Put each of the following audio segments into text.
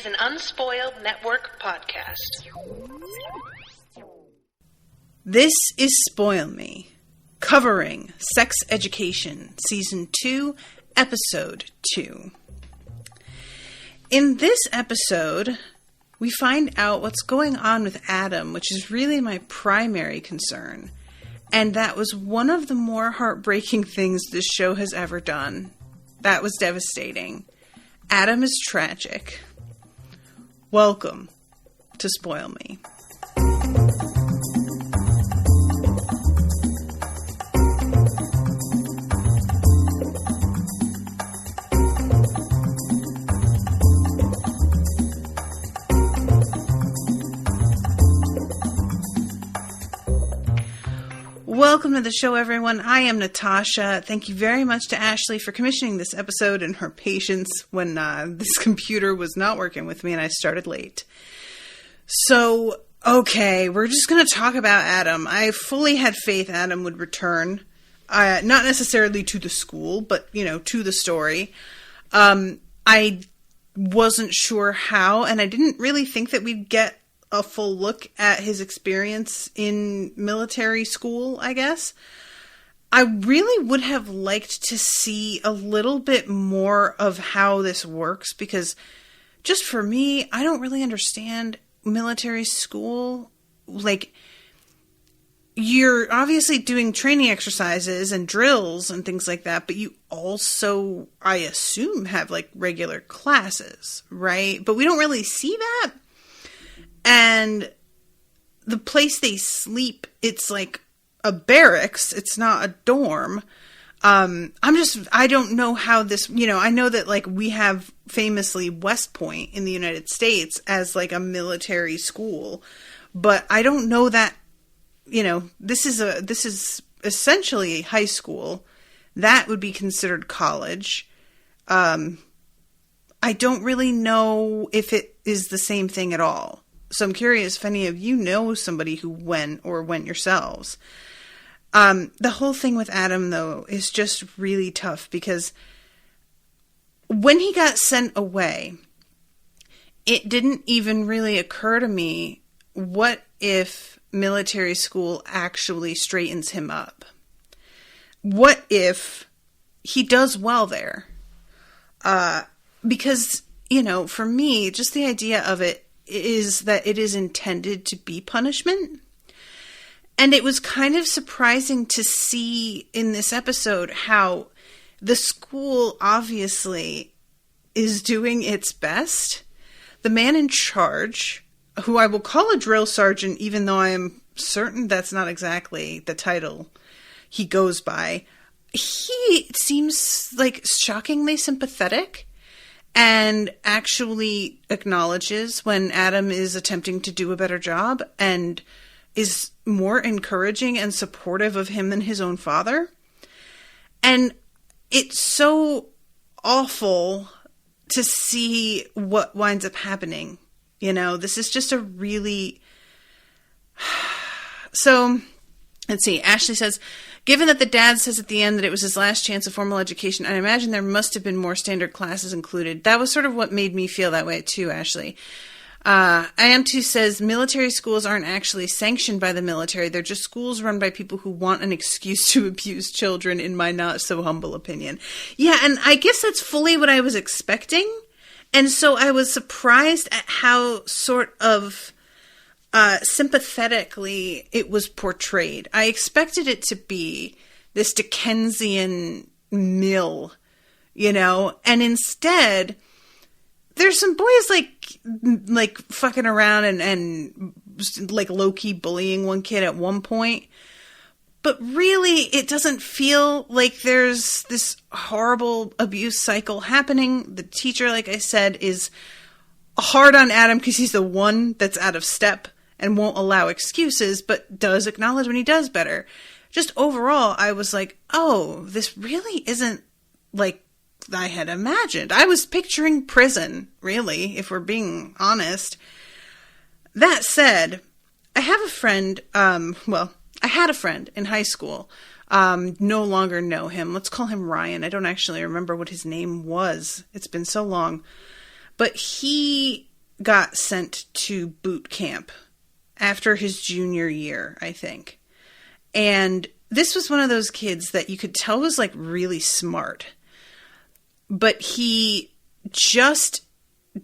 an Unspoiled Network podcast. This is Spoil Me, covering Sex Education, Season 2, Episode 2. In this episode, we find out what's going on with Adam, which is really my primary concern. And that was one of the more heartbreaking things this show has ever done. That was devastating. Adam is tragic. Welcome to Spoil Me. Welcome to the show, everyone. I am Natasha. Thank you very much to Ashleigh for commissioning this episode and her patience when this computer was not working with me and I started late. So, okay, we're just going to talk about Adam. I fully had faith Adam would return. Not necessarily to the school, but, to the story. I wasn't sure how, and I didn't really think that we'd get a full look at his experience in military school, I guess. I really would have liked to see a little bit more of how this works, because just for me, I don't really understand military school. Like, you're obviously doing training exercises and drills and things like that, but you also, I assume, have like regular classes, right? But we don't really see that. And the place they sleep, it's like a barracks. It's not a dorm. I don't know how this, I know that like we have famously West Point in the United States as like a military school, but I don't know that, this is essentially high school. That would be considered college. I don't really know if it is the same thing at all. So I'm curious if any of you know somebody who went or went yourselves. The whole thing with Adam, though, is just really tough because when he got sent away, it didn't even really occur to me, what if military school actually straightens him up? What if he does well there? Because, for me, just the idea of it is that it is intended to be punishment. And it was kind of surprising to see in this episode how the school obviously is doing its best. The man in charge, who I will call a drill sergeant, even though I am certain that's not exactly the title he goes by, he seems like shockingly sympathetic and actually acknowledges when Adam is attempting to do a better job and is more encouraging and supportive of him than his own father. And it's so awful to see what winds up happening. This is just a really... So, let's see. Ashleigh says, given that the dad says at the end that it was his last chance of formal education, I imagine there must have been more standard classes included. That was sort of what made me feel that way too, Ashleigh. IM2 says military schools aren't actually sanctioned by the military. They're just schools run by people who want an excuse to abuse children, in my not so humble opinion. Yeah, and I guess that's fully what I was expecting. And so I was surprised at how sort of sympathetically it was portrayed. I expected it to be this Dickensian mill, and instead there's some boys like fucking around and like low-key bullying one kid at one point. But really, it doesn't feel like there's this horrible abuse cycle happening. The teacher, like I said, is hard on Adam because he's the one that's out of step and won't allow excuses, but does acknowledge when he does better. Just overall, I was like, oh, this really isn't like I had imagined. I was picturing prison, really, if we're being honest. That said, I have a friend, I had a friend in high school, no longer know him. Let's call him Ryan. I don't actually remember what his name was. It's been so long. But he got sent to boot camp after his junior year, I think. And this was one of those kids that you could tell was like really smart, but he just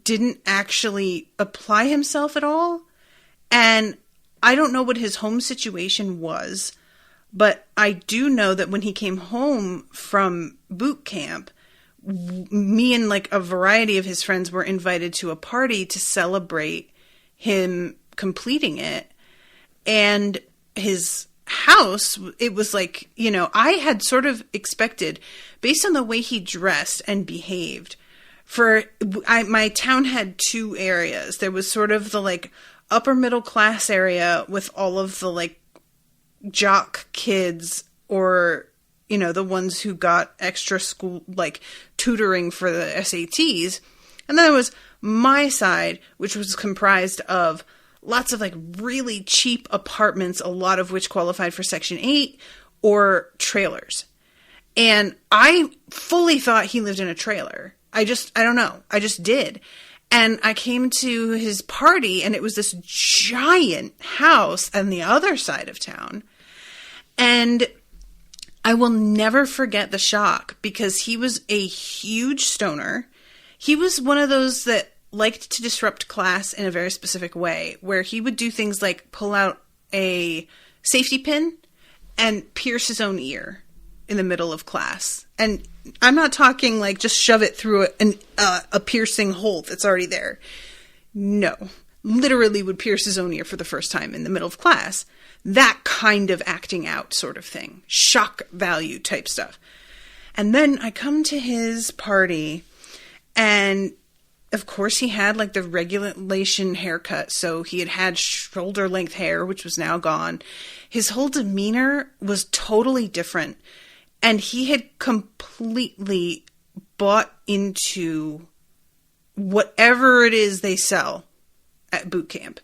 didn't actually apply himself at all. And I don't know what his home situation was, but I do know that when he came home from boot camp, me and like a variety of his friends were invited to a party to celebrate him completing it. And his house, it was like, you know, I had sort of expected, based on the way he dressed and behaved, my town had two areas. There was sort of the like upper middle class area with all of the like jock kids, or, you know, the ones who got extra school, like tutoring for the SATs. And then there was my side, which was comprised of lots of like really cheap apartments, a lot of which qualified for Section 8 or trailers. And I fully thought he lived in a trailer. I don't know. I just did. And I came to his party, and it was this giant house on the other side of town. And I will never forget the shock, because he was a huge stoner. He was one of those that liked to disrupt class in a very specific way, where he would do things like pull out a safety pin and pierce his own ear in the middle of class. And I'm not talking like just shove it through a piercing hole that's already there. No, literally would pierce his own ear for the first time in the middle of class. That kind of acting out sort of thing. Shock value type stuff. And then I come to his party, and of course he had like the regulation haircut. So he had shoulder length hair, which was now gone. His whole demeanor was totally different. And he had completely bought into whatever it is they sell at boot camp.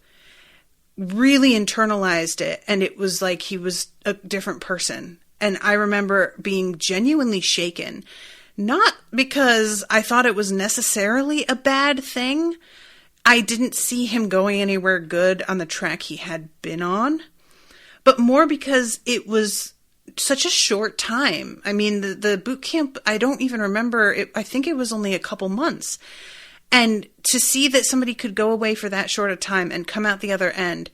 Really internalized it. And it was like he was a different person. And I remember being genuinely shaken. Not because I thought it was necessarily a bad thing. I didn't see him going anywhere good on the track he had been on. But more because it was such a short time. I mean, the boot camp, I don't even remember. I think it was only a couple months. And to see that somebody could go away for that short a time and come out the other end,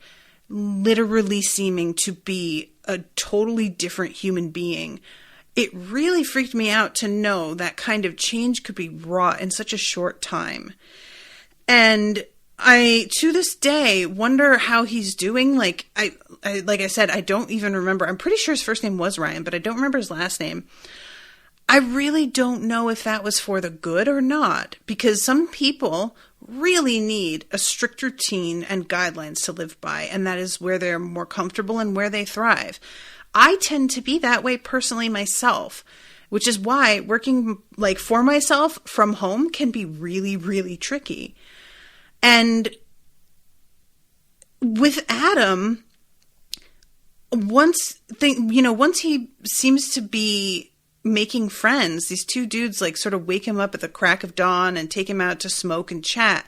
literally seeming to be a totally different human being, it really freaked me out to know that kind of change could be wrought in such a short time. And I, to this day, wonder how he's doing. Like I said, I don't even remember. I'm pretty sure his first name was Ryan, but I don't remember his last name. I really don't know if that was for the good or not, because some people really need a strict routine and guidelines to live by, and that is where they're more comfortable and where they thrive. I tend to be that way personally myself, which is why working like for myself from home can be really, really tricky. And with Adam, once he seems to be making friends, these two dudes like sort of wake him up at the crack of dawn and take him out to smoke and chat.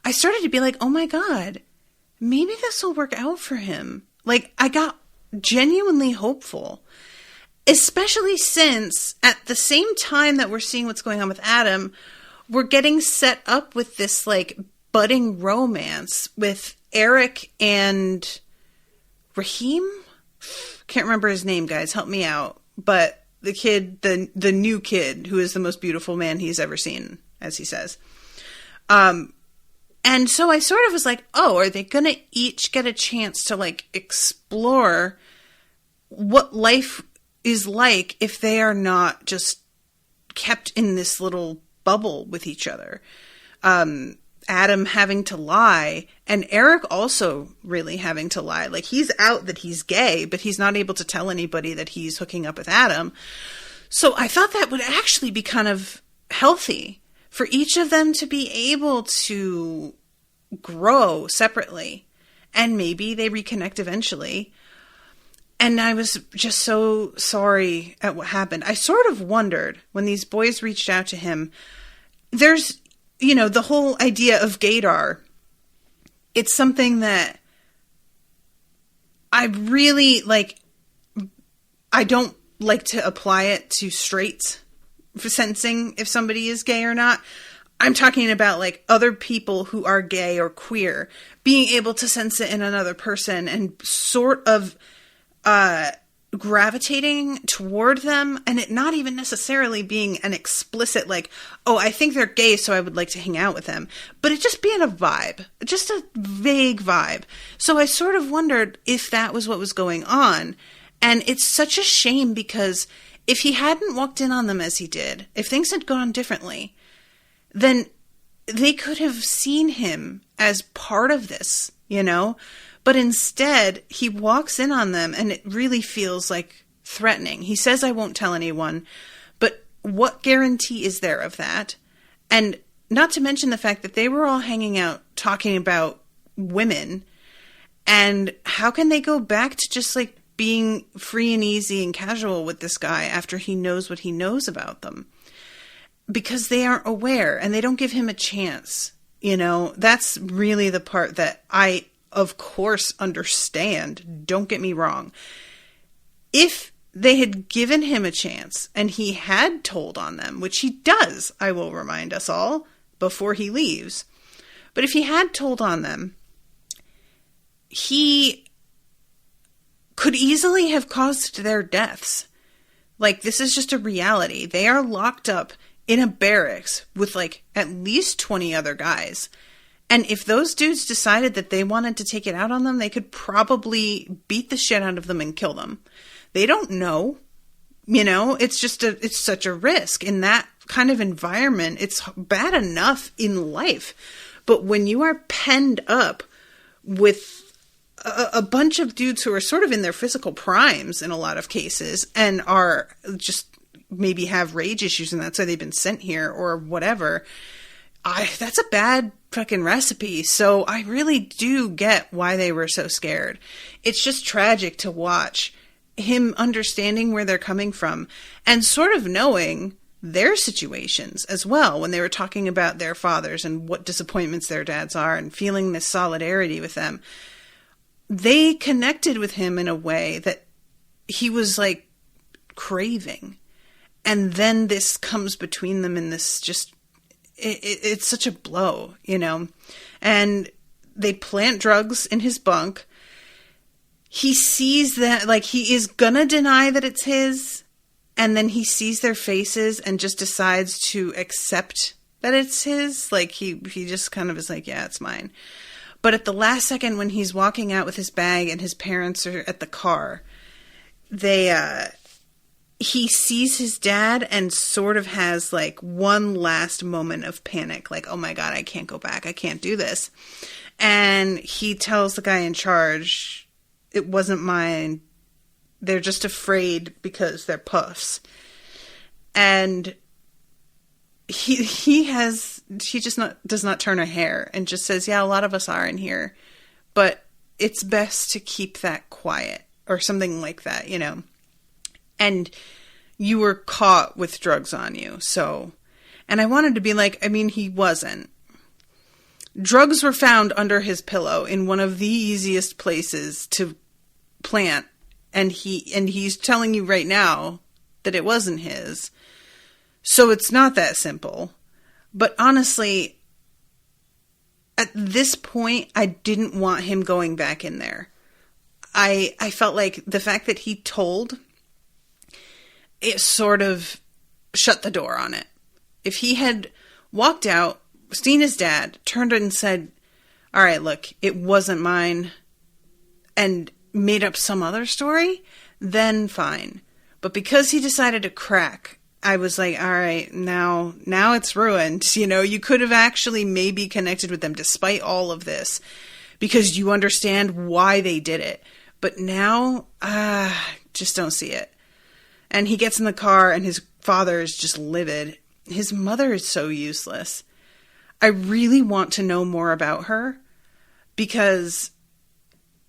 I started to be like, oh my God, maybe this will work out for him. Like, I got genuinely hopeful, especially since at the same time that we're seeing what's going on with Adam, we're getting set up with this like budding romance with Eric and Raheem. Can't remember his name, guys. Help me out. But the kid, the new kid, who is the most beautiful man he's ever seen, as he says. And so I sort of was like, oh, are they going to each get a chance to like explore what life is like if they are not just kept in this little bubble with each other? Adam having to lie, and Eric also really having to lie. Like, he's out that he's gay, but he's not able to tell anybody that he's hooking up with Adam. So I thought that would actually be kind of healthy for each of them to be able to grow separately, and maybe they reconnect eventually. And I was just so sorry at what happened. I sort of wondered when these boys reached out to him, there's, the whole idea of Gaydar it's something that I really, like, I don't like to apply it to straights for sensing if somebody is gay or not. I'm talking about, like, other people who are gay or queer being able to sense it in another person and sort of gravitating toward them, and it not even necessarily being an explicit, like, oh, I think they're gay, so I would like to hang out with them, but it just being a vibe, just a vague vibe. So I sort of wondered if that was what was going on, and it's such a shame because if he hadn't walked in on them as he did, if things had gone differently, then they could have seen him as part of this, you know? But instead, he walks in on them, and it really feels like threatening. He says, I won't tell anyone, but what guarantee is there of that? And not to mention the fact that they were all hanging out talking about women, and how can they go back to just, like, being free and easy and casual with this guy after he knows what he knows about them? Because they aren't aware, and they don't give him a chance, you know? That's really the part that I, of course, understand. Don't get me wrong. If they had given him a chance and he had told on them, which he does, I will remind us all, before he leaves. But if he had told on them, he could easily have caused their deaths. Like, this is just a reality. They are locked up in a barracks with, like, at least 20 other guys. And if those dudes decided that they wanted to take it out on them, they could probably beat the shit out of them and kill them. They don't know. You know, it's such a risk. In that kind of environment, it's bad enough in life. But when you are penned up with a bunch of dudes who are sort of in their physical primes in a lot of cases and are just maybe have rage issues and that's why they've been sent here or whatever, that's a bad fucking recipe. So I really do get why they were so scared. It's just tragic to watch him understanding where they're coming from and sort of knowing their situations as well when they were talking about their fathers and what disappointments their dads are and feeling this solidarity with them. They connected with him in a way that he was, like, craving. And then this comes between them in this just, it's such a blow, you know. And they plant drugs in his bunk. He sees that, like, he is gonna deny that it's his. And then he sees their faces and just decides to accept that it's his. Like, he just kind of is like, yeah, it's mine. But at the last second when he's walking out with his bag and his parents are at the car, he sees his dad and sort of has, like, one last moment of panic. Like, oh my God, I can't go back. I can't do this. And he tells the guy in charge, it wasn't mine. They're just afraid because they're puffs. And he does not turn a hair and just says, yeah, a lot of us are in here, but it's best to keep that quiet or something like that, you know. And you were caught with drugs on you. So, and I wanted to be like, I mean, he wasn't. Drugs were found under his pillow in one of the easiest places to plant. And he's telling you right now that it wasn't his. So it's not that simple. But honestly, at this point, I didn't want him going back in there. I felt like the fact that he told, it sort of shut the door on it. If he had walked out, seen his dad, turned and said, all right, look, it wasn't mine, and made up some other story, then fine. But because he decided to crack, I was like, all right, now it's ruined. You know, you could have actually maybe connected with them despite all of this because you understand why they did it. But now, just don't see it. And he gets in the car and his father is just livid. His mother is so useless. I really want to know more about her because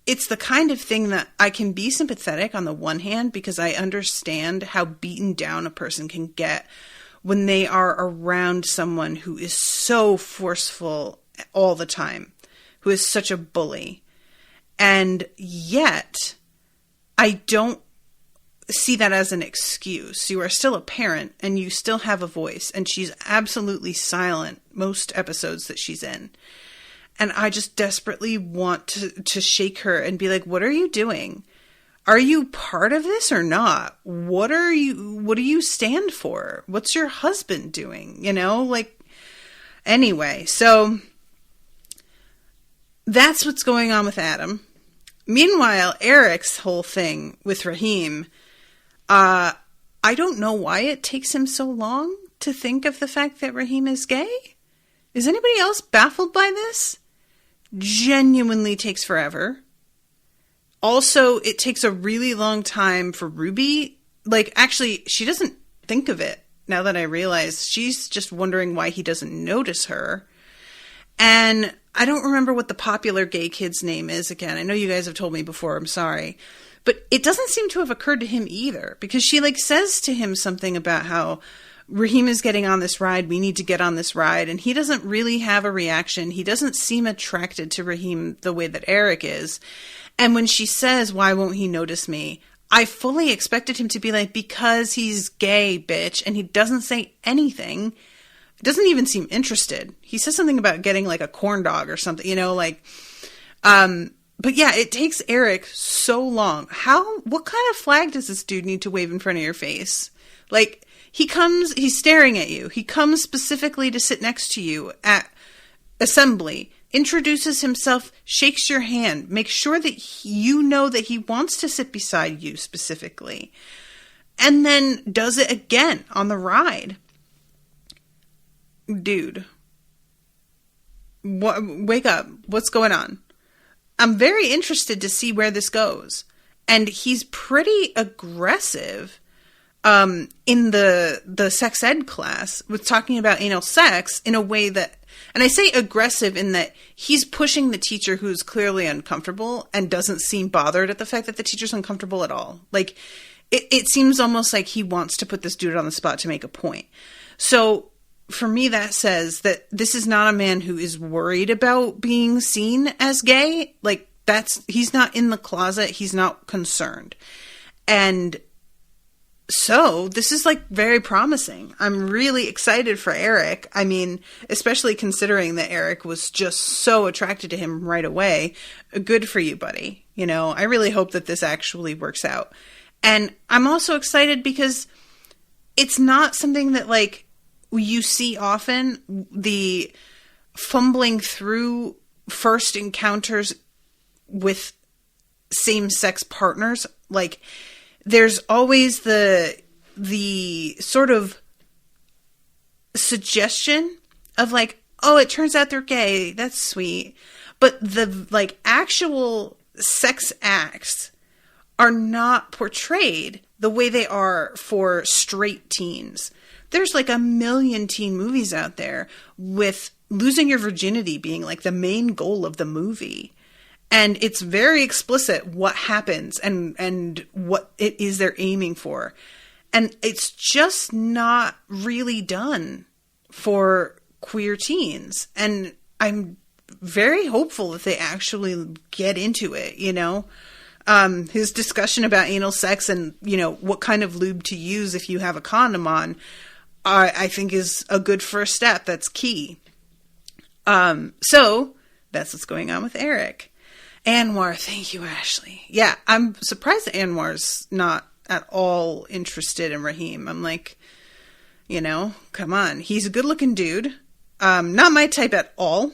it's the kind of thing that I can be sympathetic on the one hand because I understand how beaten down a person can get when they are around someone who is so forceful all the time, who is such a bully. And yet, I don't see that as an excuse. You are still a parent and you still have a voice, and she's absolutely silent most episodes that she's in. And I just desperately want to shake her and be like, what are you doing? Are you part of this or not? What do you stand for? What's your husband doing? Anyway, so that's what's going on with Adam. Meanwhile, Eric's whole thing with Raheem, I don't know why it takes him so long to think of the fact that Raheem is gay. Is anybody else baffled by this? Genuinely takes forever. Also, it takes a really long time for Ruby. Actually, she doesn't think of it now that I realize. She's just wondering why he doesn't notice her. And I don't remember what the popular gay kid's name is again. I know you guys have told me before. I'm sorry. But it doesn't seem to have occurred to him either, because she says to him something about how Raheem is getting on this ride. We need to get on this ride. And he doesn't really have a reaction. He doesn't seem attracted to Raheem the way that Eric is. And when she says, why won't he notice me? I fully expected him to be like, because he's gay, bitch. And he doesn't say anything. Doesn't even seem interested. He says something about getting a corn dog or something, but yeah, it takes Eric so long. What kind of flag does this dude need to wave in front of your face? He's staring at you. He comes specifically to sit next to you at assembly, introduces himself, shakes your hand, makes sure that you know that he wants to sit beside you specifically, and then does it again on the ride. Dude, wake up. What's going on? I'm very interested to see where this goes. And he's pretty aggressive in the sex ed class with talking about anal sex in a way that, and I say aggressive in that he's pushing the teacher who's clearly uncomfortable and doesn't seem bothered at the fact that the teacher's uncomfortable at all. It seems almost like he wants to put this dude on the spot to make a point. So for me, that says that this is not a man who is worried about being seen as gay. He's not in the closet. He's not concerned. And so this is very promising. I'm really excited for Eric. I mean, especially considering that Eric was just so attracted to him right away. Good for you, buddy. I really hope that this actually works out. And I'm also excited because it's not something that you see often, the fumbling through first encounters with same-sex partners. There's always the sort of suggestion of oh, it turns out they're gay. That's sweet. But the actual sex acts are not portrayed the way they are for straight teens. There's a million teen movies out there with losing your virginity being the main goal of the movie. And it's very explicit what happens and what it is they're aiming for. And it's just not really done for queer teens. And I'm very hopeful that they actually get into it, His discussion about anal sex and, what kind of lube to use if you have a condom on, I think is a good first step. That's key. So that's what's going on with Eric. Anwar, thank you, Ashleigh. Yeah, I'm surprised that Anwar's not at all interested in Raheem. I'm come on. He's a good looking dude. Not my type at all,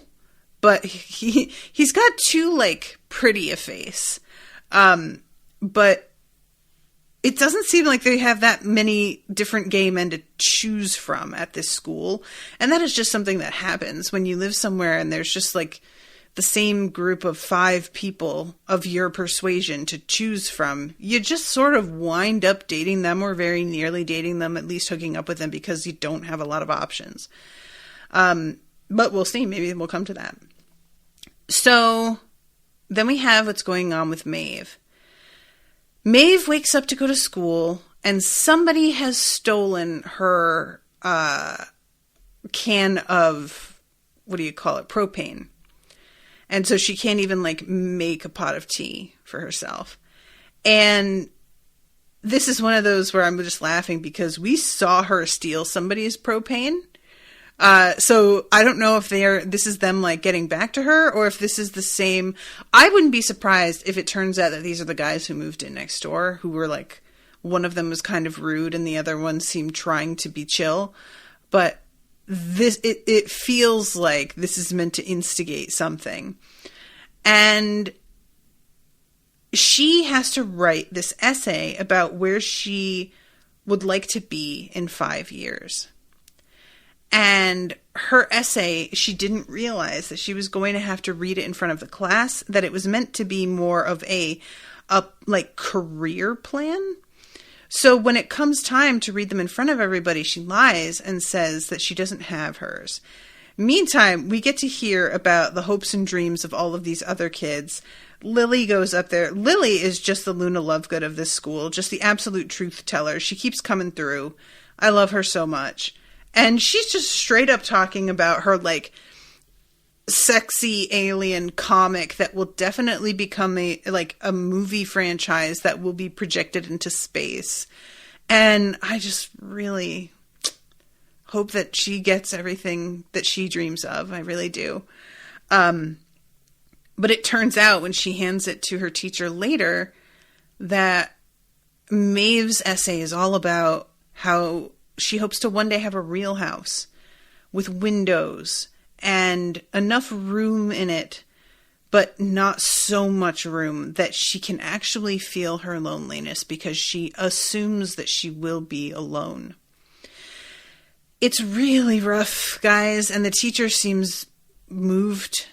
but he's got too pretty a face. But it doesn't seem like they have that many different gay men to choose from at this school. And that is just something that happens when you live somewhere and there's just the same group of 5 people of your persuasion to choose from. You just sort of wind up dating them or very nearly dating them, at least hooking up with them because you don't have a lot of options. But we'll see. Maybe we'll come to that. So then we have what's going on with Maeve. Maeve wakes up to go to school, and somebody has stolen her can of, propane. And so she can't even like make a pot of tea for herself. And this is one of those where I'm just laughing because we saw her steal somebody's propane. So I don't know if this is them like getting back to her or if this is the same. I wouldn't be surprised if it turns out that these are the guys who moved in next door, who were like, one of them was kind of rude and the other one seemed trying to be chill. But it feels like this is meant to instigate something. And she has to write this essay about where she would like to be in 5 years. And her essay, she didn't realize that she was going to have to read it in front of the class, that it was meant to be more of a like career plan. So when it comes time to read them in front of everybody, she lies and says that she doesn't have hers. Meantime, we get to hear about the hopes and dreams of all of these other kids. Lily goes up there. Lily is just the Luna Lovegood of this school, just the absolute truth teller. She keeps coming through. I love her so much. And she's just straight up talking about her, like, sexy alien comic that will definitely become a movie franchise that will be projected into space. And I just really hope that she gets everything that she dreams of. I really do. But it turns out when she hands it to her teacher later that Maeve's essay is all about how she hopes to one day have a real house with windows and enough room in it, but not so much room that she can actually feel her loneliness because she assumes that she will be alone. It's really rough, guys, and the teacher seems moved.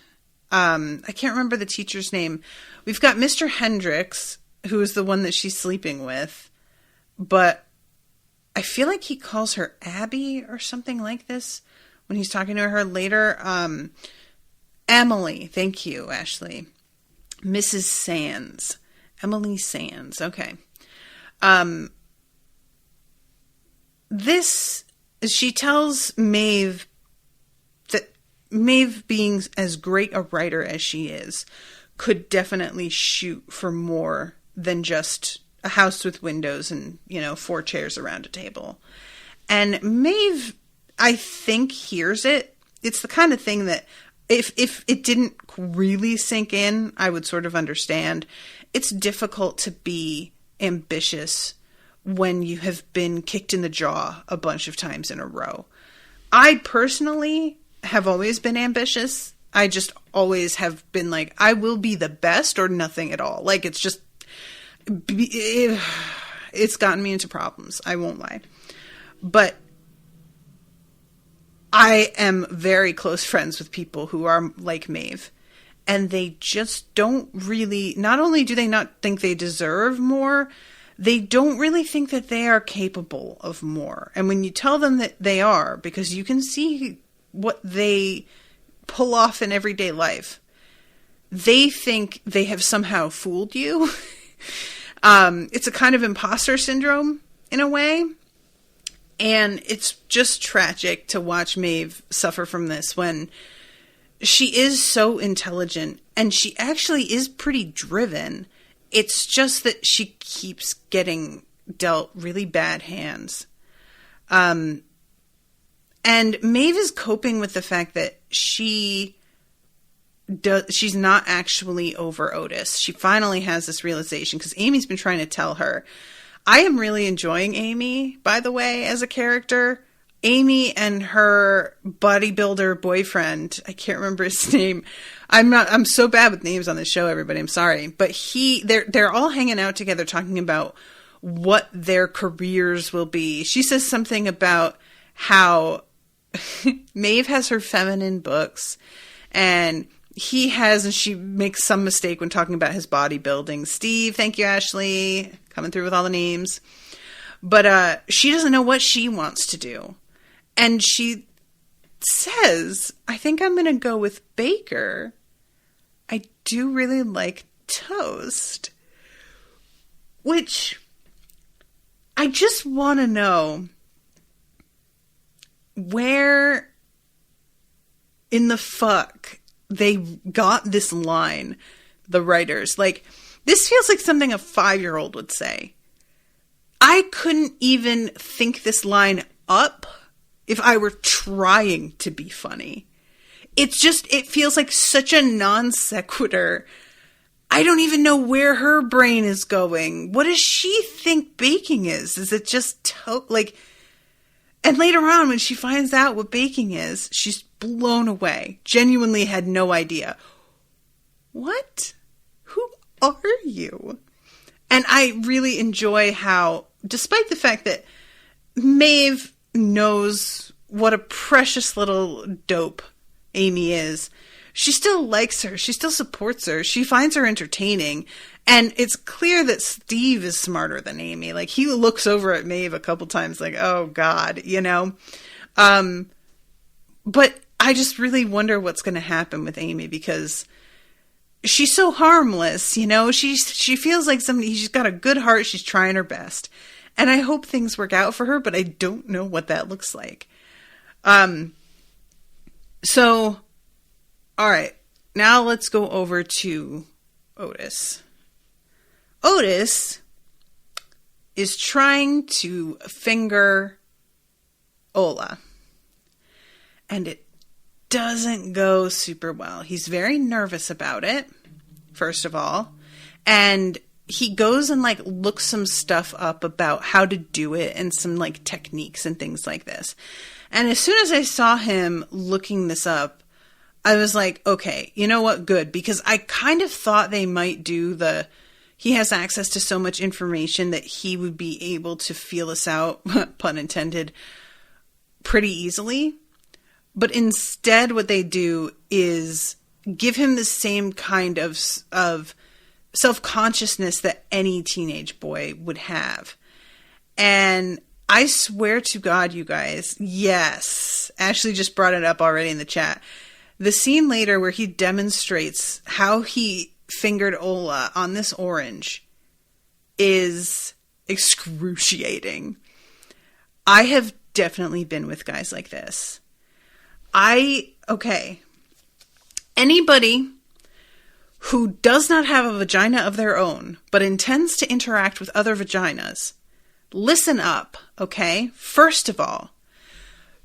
I can't remember the teacher's name. We've got Mr. Hendricks, who is the one that she's sleeping with, but I feel like he calls her Abby or something like this when he's talking to her later. Emily. Thank you, Ashleigh. Mrs. Sands. Emily Sands. Okay. She tells Maeve that Maeve, being as great a writer as she is, could definitely shoot for more than just a house with windows and, 4 chairs around a table. And Maeve, I think, hears it. It's the kind of thing that if it didn't really sink in, I would sort of understand. It's difficult to be ambitious when you have been kicked in the jaw a bunch of times in a row. I personally have always been ambitious. I just always have been like, I will be the best or nothing at all. Like, it's just, it's gotten me into problems. I won't lie. But I am very close friends with people who are like Maeve. And they just don't really, not only do they not think they deserve more, they don't really think that they are capable of more. And when you tell them that they are, because you can see what they pull off in everyday life, they think they have somehow fooled you. It's a kind of imposter syndrome in a way. And it's just tragic to watch Maeve suffer from this when she is so intelligent and she actually is pretty driven. It's just that she keeps getting dealt really bad hands. And Maeve is coping with the fact that she's not actually over Otis. She finally has this realization because Amy's been trying to tell her. I am really enjoying Amy, by the way, as a character. Amy and her bodybuilder boyfriend, I can't remember his name. I'm so bad with names on this show, everybody. I'm sorry. But they're all hanging out together talking about what their careers will be. She says something about how Maeve has her feminine books and and she makes some mistake when talking about his bodybuilding. Steve, thank you, Ashleigh, coming through with all the names. But she doesn't know what she wants to do. And she says, I think I'm going to go with Baker. I do really like toast. Which, I just want to know, where in the fuck they got this line, the writers. Like, this feels like something a 5-year-old would say. I couldn't even think this line up if I were trying to be funny. It feels like such a non sequitur. I don't even know where her brain is going. What does she think baking is? Is it just and later on when she finds out what baking is, she's blown away. Genuinely had no idea. What? Who are you? And I really enjoy how, despite the fact that Maeve knows what a precious little dope Amy is, she still likes her. She still supports her. She finds her entertaining. And it's clear that Steve is smarter than Amy. Like, he looks over at Maeve a couple times like, oh, God, you know? But I just really wonder what's going to happen with Amy, because she's so harmless, you know? She feels like she's got a good heart. She's trying her best. And I hope things work out for her, but I don't know what that looks like. So, all right, now let's go over to Otis. Otis is trying to finger Ola, and it doesn't go super well. He's very nervous about it, first of all, and he goes and looks some stuff up about how to do it and some techniques and things like this. And as soon as I saw him looking this up, I was like, okay, you know what? Good. Because I kind of thought they might do he has access to so much information that he would be able to feel this out, pun intended, pretty easily. But instead what they do is give him the same kind of self-consciousness that any teenage boy would have. And I swear to God, you guys, yes, Ashleigh just brought it up already in the chat. The scene later where he demonstrates how he fingered Ola on this orange is excruciating. I have definitely been with guys like this. Anybody who does not have a vagina of their own, but intends to interact with other vaginas, listen up, okay? First of all,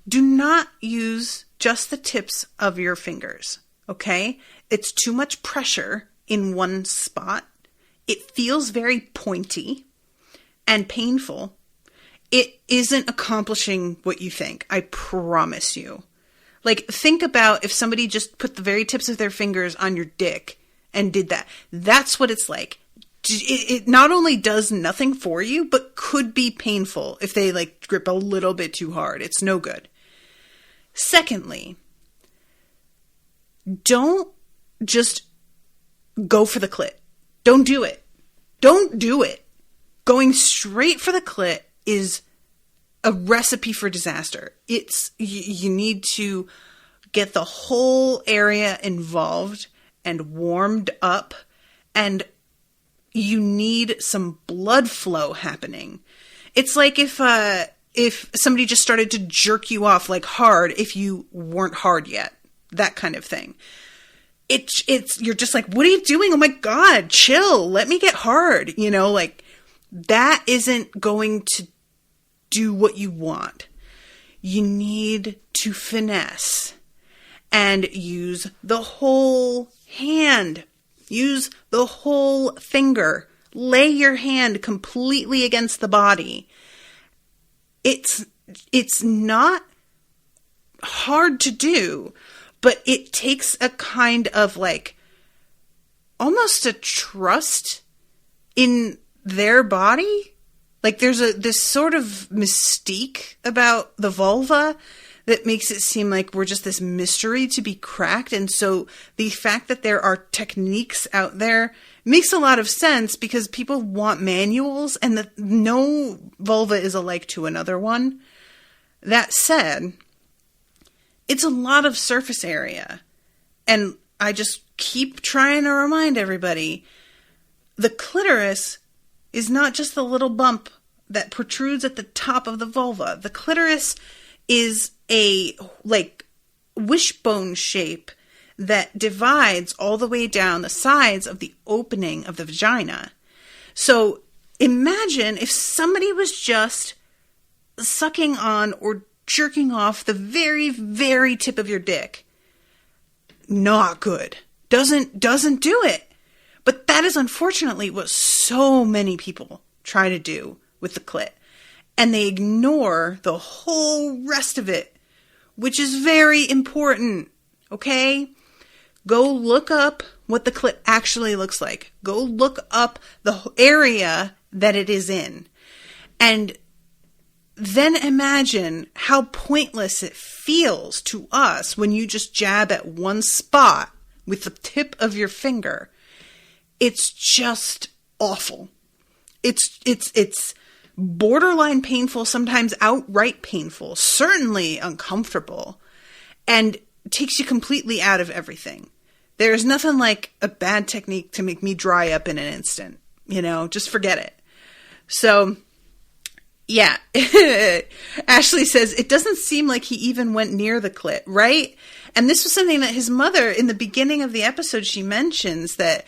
do not use just the tips of your fingers, okay? It's too much pressure in one spot. It feels very pointy and painful. It isn't accomplishing what you think, I promise you. Think about if somebody just put the very tips of their fingers on your dick and did that. That's what it's like. It not only does nothing for you, but could be painful if they grip a little bit too hard. It's no good. Secondly, don't just go for the clit. Don't do it. Don't do it. Going straight for the clit is a recipe for disaster. You need to get the whole area involved and warmed up, and you need some blood flow happening. It's like if somebody just started to jerk you off hard if you weren't hard yet. That kind of thing. You're just like, what are you doing? Oh my God, chill. Let me get hard. That isn't going to do what you want. You need to finesse and use the whole hand. Use the whole finger. Lay your hand completely against the body. It's not hard to do, but it takes a kind of almost a trust in their body. There's this sort of mystique about the vulva that makes it seem like we're just this mystery to be cracked. And so the fact that there are techniques out there makes a lot of sense because people want manuals and that no vulva is alike to another one. That said, it's a lot of surface area. And I just keep trying to remind everybody, the clitoris is not just the little bump that protrudes at the top of the vulva. The clitoris is a wishbone shape that divides all the way down the sides of the opening of the vagina. So imagine if somebody was just sucking on or jerking off the very, very tip of your dick. Not good. Doesn't do it. But that is unfortunately what so many people try to do with the clit. And they ignore the whole rest of it, which is very important. Okay? Go look up what the clit actually looks like. Go look up the area that it is in. And then imagine how pointless it feels to us when you just jab at one spot with the tip of your finger. It's just awful. It's borderline painful, sometimes outright painful, certainly uncomfortable, and takes you completely out of everything. There's nothing like a bad technique to make me dry up in an instant. Just forget it. So, yeah. Ashleigh says, it doesn't seem like he even went near the clit, right? And this was something that his mother, in the beginning of the episode, she mentions that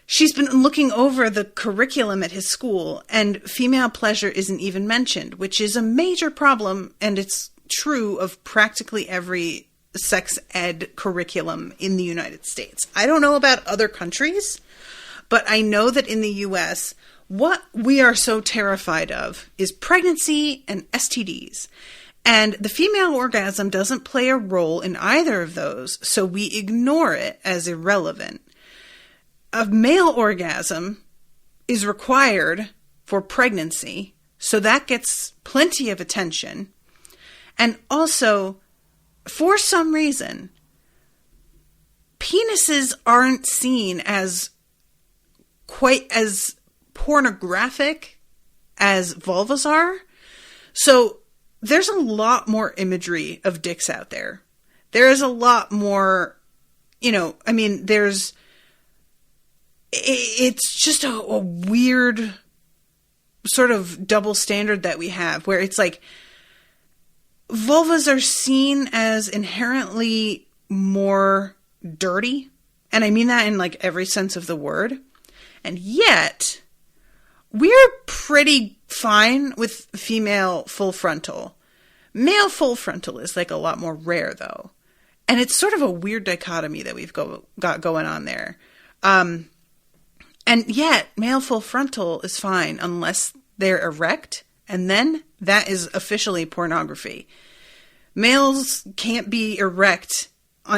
she's been looking over the curriculum at his school, and female pleasure isn't even mentioned, which is a major problem, and it's true of practically every sex ed curriculum in the United States. I don't know about other countries, but I know that in the U.S., what we are so terrified of is pregnancy and STDs. And the female orgasm doesn't play a role in either of those, so we ignore it as irrelevant. A male orgasm is required for pregnancy, so that gets plenty of attention. And also, for some reason, penises aren't seen as quite as pornographic as vulvas are. So there's a lot more imagery of dicks out there. There is a lot more, it's just a weird sort of double standard that we have where it's like vulvas are seen as inherently more dirty. And I mean that in like every sense of the word. And yet we're pretty fine with female full frontal. Male full frontal is like a lot more rare though. And it's sort of a weird dichotomy that we've got going on there. And yet, male full frontal is fine unless they're erect, and then that is officially pornography. Males can't be erect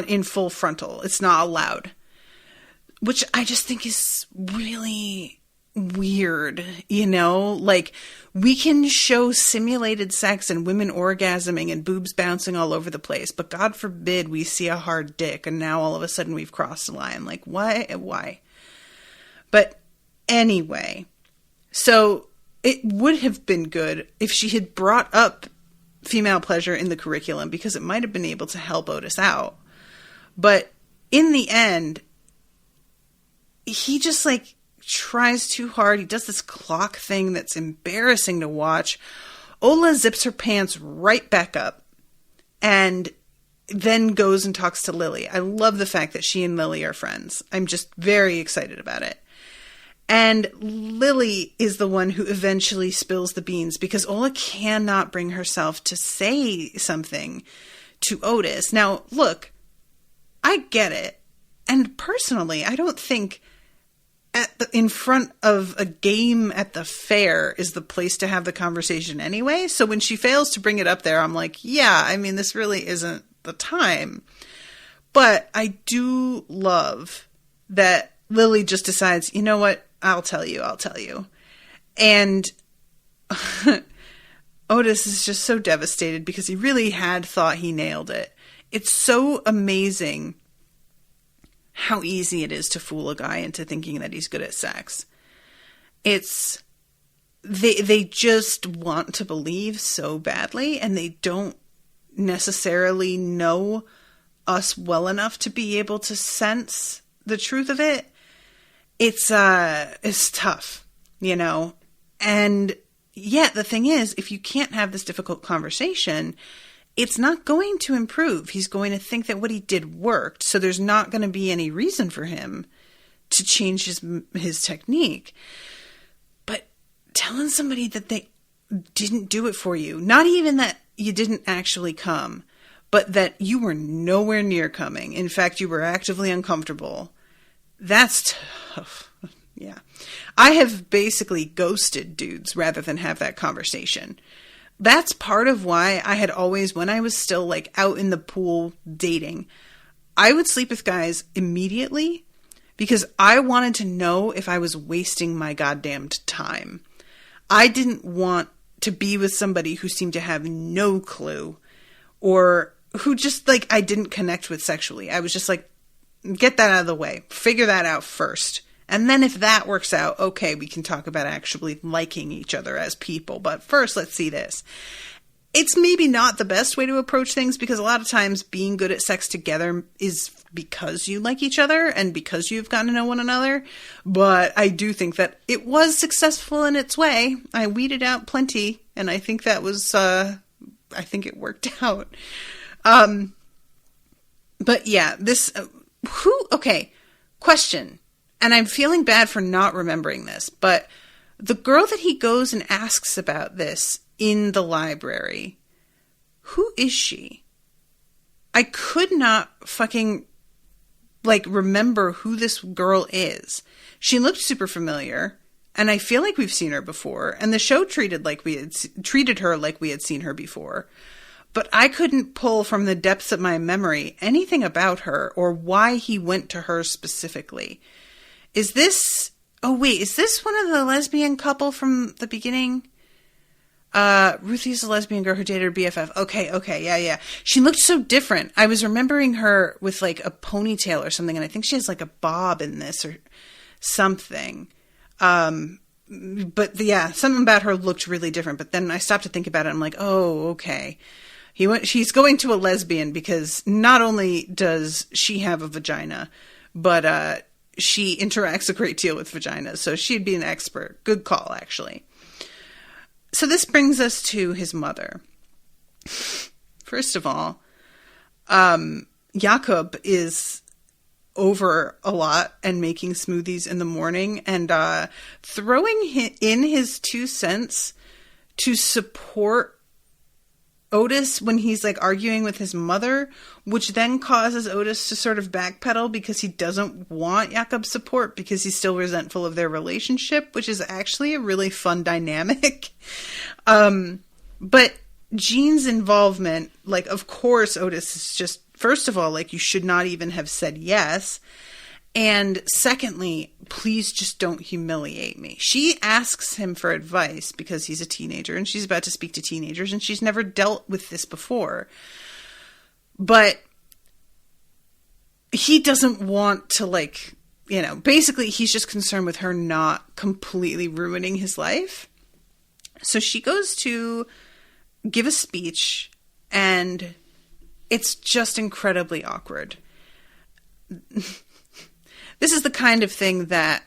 in full frontal. It's not allowed. Which I just think is really weird, Like, we can show simulated sex and women orgasming and boobs bouncing all over the place, but God forbid we see a hard dick, and now all of a sudden we've crossed the line. Like, why? But anyway, so it would have been good if she had brought up female pleasure in the curriculum because it might have been able to help Otis out. But in the end, he just like tries too hard. He does this clock thing that's embarrassing to watch. Ola zips her pants right back up and then goes and talks to Lily. I love the fact that she and Lily are friends. I'm just very excited about it. And Lily is the one who eventually spills the beans because Ola cannot bring herself to say something to Otis. Now, look, I get it. And personally, I don't think in front of a game at the fair is the place to have the conversation anyway. So when she fails to bring it up there, I'm like, yeah, this really isn't the time. But I do love that Lily just decides, you know what? I'll tell you. And Otis is just so devastated because he really had thought he nailed it. It's so amazing how easy it is to fool a guy into thinking that he's good at sex. They just want to believe so badly, and they don't necessarily know us well enough to be able to sense the truth of it. It's tough, and yet the thing is, if you can't have this difficult conversation, it's not going to improve. He's going to think that what he did worked. So there's not going to be any reason for him to change his technique. But telling somebody that they didn't do it for you, not even that you didn't actually come, but that you were nowhere near coming. In fact, you were actively uncomfortable. That's tough. Yeah. I have basically ghosted dudes rather than have that conversation. That's part of why I had always, when I was still like out in the pool dating, I would sleep with guys immediately because I wanted to know if I was wasting my goddamned time. I didn't want to be with somebody who seemed to have no clue or who just like I didn't connect with sexually. I was just like, get that out of the way. Figure that out first. And then if that works out, okay, we can talk about actually liking each other as people. But first, let's see this. It's maybe not the best way to approach things because a lot of times being good at sex together is because you like each other and because you've gotten to know one another. But I do think that it was successful in its way. I weeded out plenty, and I think that was, I think it worked out. But yeah, this, okay, question. And I'm feeling bad for not remembering this, but the girl that he goes and asks about this in the library, who is she? I could not fucking, like, remember who this girl is. She looked super familiar, and I feel like we've seen her before, and the show treated her like we had seen her before. But I couldn't pull from the depths of my memory anything about her or why he went to her specifically. Is this one of the lesbian couple from the beginning? Ruthie's a lesbian girl who dated her BFF. Okay, yeah. She looked so different. I was remembering her with like a ponytail or something, and I think she has like a bob in this or something. But yeah, something about her looked really different. But then I stopped to think about it. I'm like, oh, okay. She's going to a lesbian because not only does she have a vagina, but she interacts a great deal with vaginas, so she'd be an expert. Good call, actually. So this brings us to his mother. First of all, Jakob is over a lot and making smoothies in the morning and throwing in his 2 cents to support Otis when he's like arguing with his mother, which then causes Otis to sort of backpedal because he doesn't want Jakob's support because he's still resentful of their relationship, which is actually a really fun dynamic. But Jean's involvement, like, of course, Otis is just, first of all, like, you should not even have said yes. And secondly, please just don't humiliate me. She asks him for advice because he's a teenager and she's about to speak to teenagers and she's never dealt with this before. But he doesn't want to, like, you know, basically he's just concerned with her not completely ruining his life. So she goes to give a speech and it's just incredibly awkward. This is the kind of thing that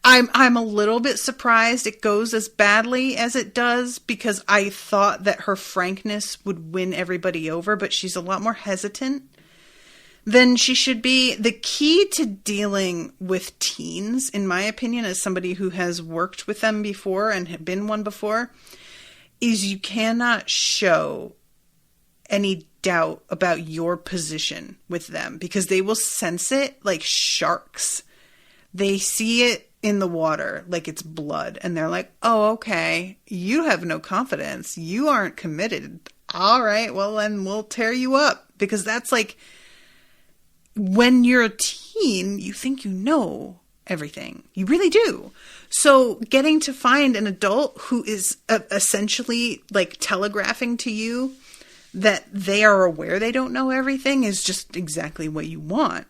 I'm a little bit surprised it goes as badly as it does because I thought that her frankness would win everybody over, but she's a lot more hesitant than she should be. The key to dealing with teens, in my opinion, as somebody who has worked with them before and had been one before, is you cannot show any doubt about your position with them because they will sense it like sharks. They see it in the water like it's blood and they're like, oh, okay, you have no confidence. You aren't committed. All right, well, then we'll tear you up because that's like when you're a teen, you think you know everything. You really do. So getting to find an adult who is essentially like telegraphing to you that they are aware they don't know everything is just exactly what you want.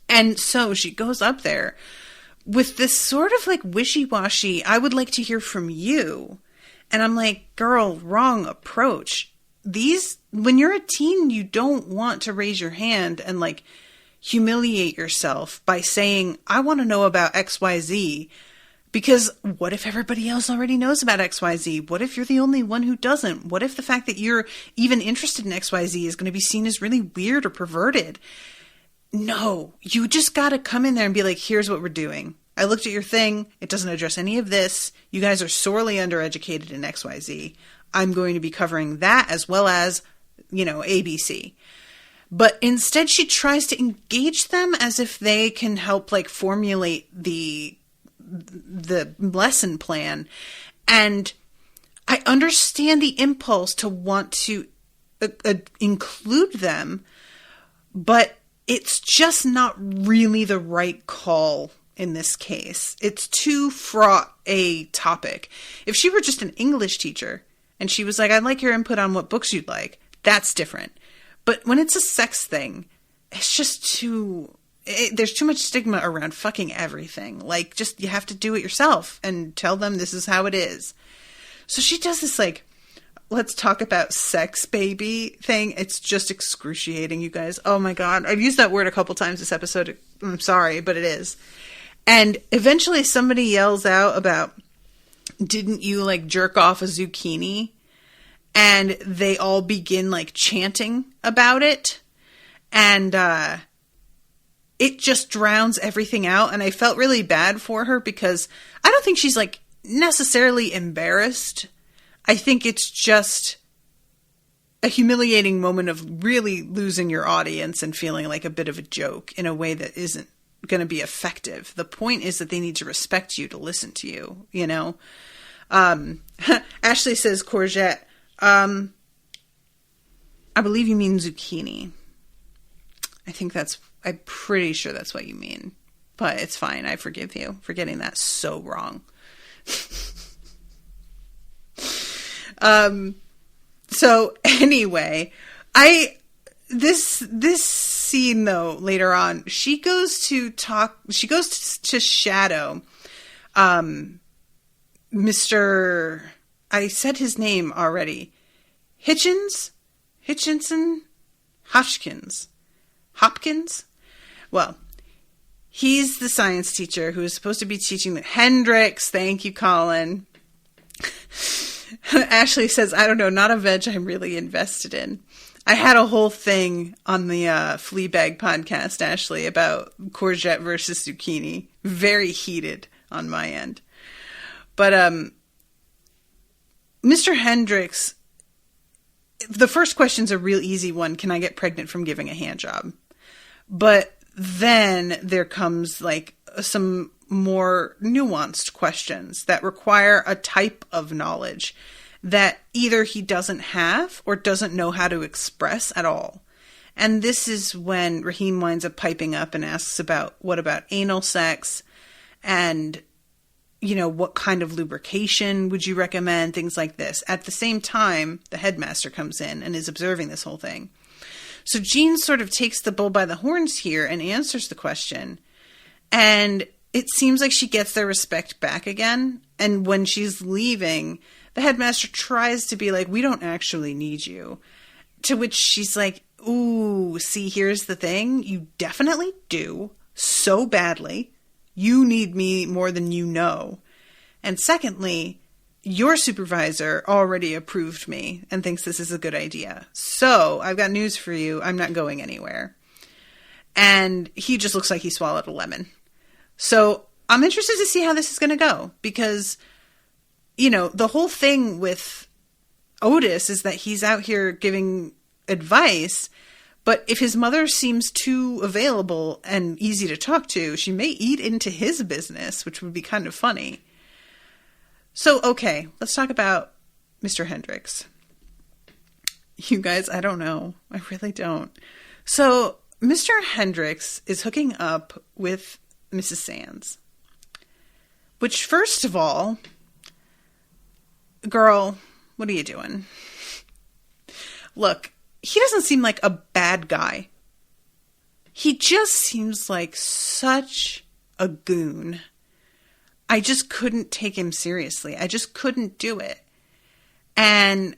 And so she goes up there with this sort of like wishy-washy, I would like to hear from you. And I'm like, girl, wrong approach. When you're a teen, you don't want to raise your hand and like humiliate yourself by saying, I want to know about XYZ Because what if everybody else already knows about XYZ? What if you're the only one who doesn't? What if the fact that you're even interested in XYZ is going to be seen as really weird or perverted? No, you just got to come in there and be like, here's what we're doing. I looked at your thing. It doesn't address any of this. You guys are sorely undereducated in XYZ. I'm going to be covering that as well as, ABC. But instead she tries to engage them as if they can help formulate the lesson plan. And I understand the impulse to want to include them, but it's just not really the right call in this case. It's too fraught a topic. If she were just an English teacher and she was like, I'd like your input on what books you'd like, that's different. But when it's a sex thing, it's just there's too much stigma around fucking everything. You have to do it yourself and tell them this is how it is. So she does this let's talk about sex, baby thing. It's just excruciating, you guys. Oh my God. I've used that word a couple times this episode. I'm sorry, but it is. And eventually somebody yells out about, didn't you jerk off a zucchini? And they all begin chanting about it. And, it just drowns everything out. And I felt really bad for her because I don't think she's necessarily embarrassed. I think it's just a humiliating moment of really losing your audience and feeling like a bit of a joke in a way that isn't going to be effective. The point is that they need to respect you to listen to you, Ashleigh says courgette. I believe you mean zucchini. I'm pretty sure that's what you mean, but it's fine. I forgive you for getting that so wrong. So anyway, this scene though, later on, she goes to shadow, Mr. I said his name already. Hopkins? Well, he's the science teacher who is supposed to be teaching Hendrix. Thank you, Colin. Ashleigh says, I don't know, not a veg I'm really invested in. I had a whole thing on the Fleabag podcast, Ashleigh, about courgette versus zucchini. Very heated on my end. But Mr. Hendrix, the first question's a real easy one. Can I get pregnant from giving a hand job? But then there comes some more nuanced questions that require a type of knowledge that either he doesn't have or doesn't know how to express at all. And this is when Raheem winds up piping up and asks what about anal sex? And, what kind of lubrication would you recommend? Things like this. At the same time, the headmaster comes in and is observing this whole thing. So Jean sort of takes the bull by the horns here and answers the question. And it seems like she gets their respect back again. And when she's leaving, the headmaster tries to be like, we don't actually need you. To which she's like, ooh, see, here's the thing. You definitely do so badly. You need me more than you know. And secondly, your supervisor already approved me and thinks this is a good idea. So I've got news for you. I'm not going anywhere. And he just looks like he swallowed a lemon. So I'm interested to see how this is going to go because, the whole thing with Otis is that he's out here giving advice, but if his mother seems too available and easy to talk to, she may eat into his business, which would be kind of funny. So, okay, let's talk about Mr. Hendrix. You guys, I don't know. I really don't. So, Mr. Hendrix is hooking up with Mrs. Sands. Which, first of all, girl, what are you doing? Look, he doesn't seem like a bad guy. He just seems like such a goon. I just couldn't take him seriously. I just couldn't do it. And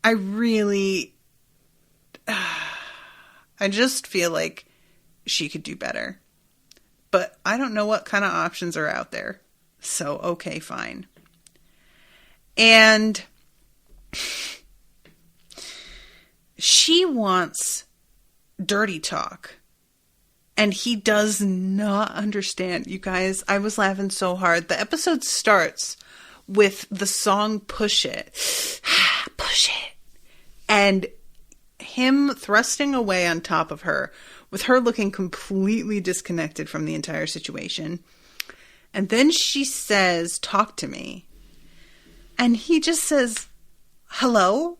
I really, I just feel like she could do better. But I don't know what kind of options are out there. So, okay, fine. And she wants dirty talk. And he does not understand. You guys, I was laughing so hard. The episode starts with the song Push It. Push it. And him thrusting away on top of her, with her looking completely disconnected from the entire situation. And then she says, talk to me. And he just says, hello?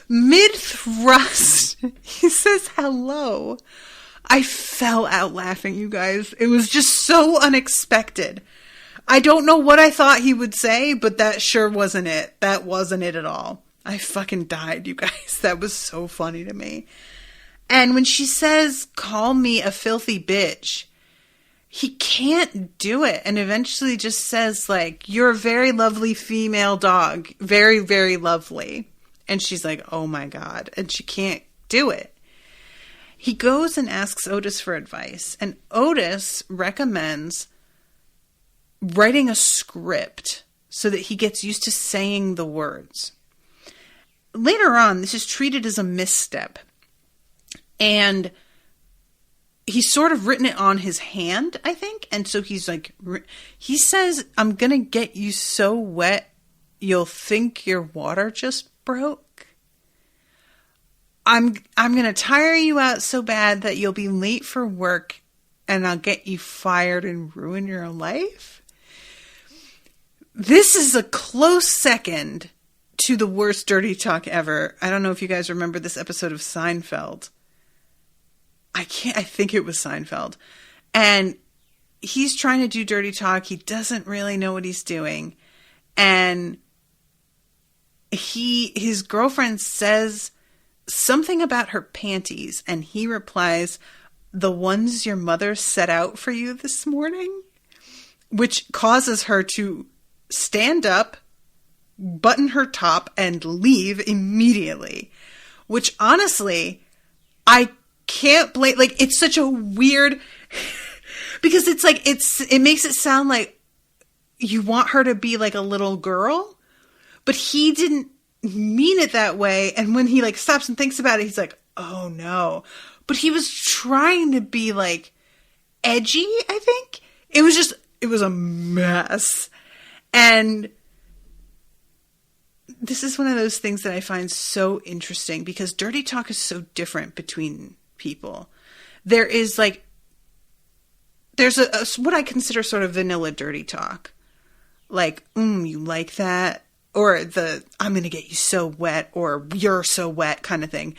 Mid-thrust, he says hello. I fell out laughing, you guys. It was just so unexpected. I don't know what I thought he would say, but that sure wasn't it. That wasn't it at all. I fucking died, you guys. That was so funny to me. And when she says, call me a filthy bitch, he can't do it. And eventually just says, like, you're a very lovely female dog. Very, very lovely. And she's like, oh my God. And she can't do it. He goes and asks Otis for advice. And Otis recommends writing a script so that he gets used to saying the words. Later on, this is treated as a misstep. And he's sort of written it on his hand, I think. And so he's like, he says, I'm going to get you so wet, you'll think your water just broke. I'm going to tire you out so bad that you'll be late for work and I'll get you fired and ruin your life. This is a close second to the worst dirty talk ever. I don't know if you guys remember this episode of Seinfeld. I think it was Seinfeld. And he's trying to do dirty talk. He doesn't really know what he's doing. And his girlfriend says something about her panties. And he replies, the ones your mother set out for you this morning? Which causes her to stand up, button her top, and leave immediately. Which honestly, I can't blame, like, it's such a weird, because it's like, it makes it sound like you want her to be like a little girl, but he didn't mean it that way. And when he like stops and thinks about it, he's like, oh no. But he was trying to be like edgy, I think. It was a mess. And this is one of those things that I find so interesting because dirty talk is so different between people. There is like, there's a what I consider sort of vanilla dirty talk. Like, you like that? Or the, I'm going to get you so wet, or you're so wet kind of thing.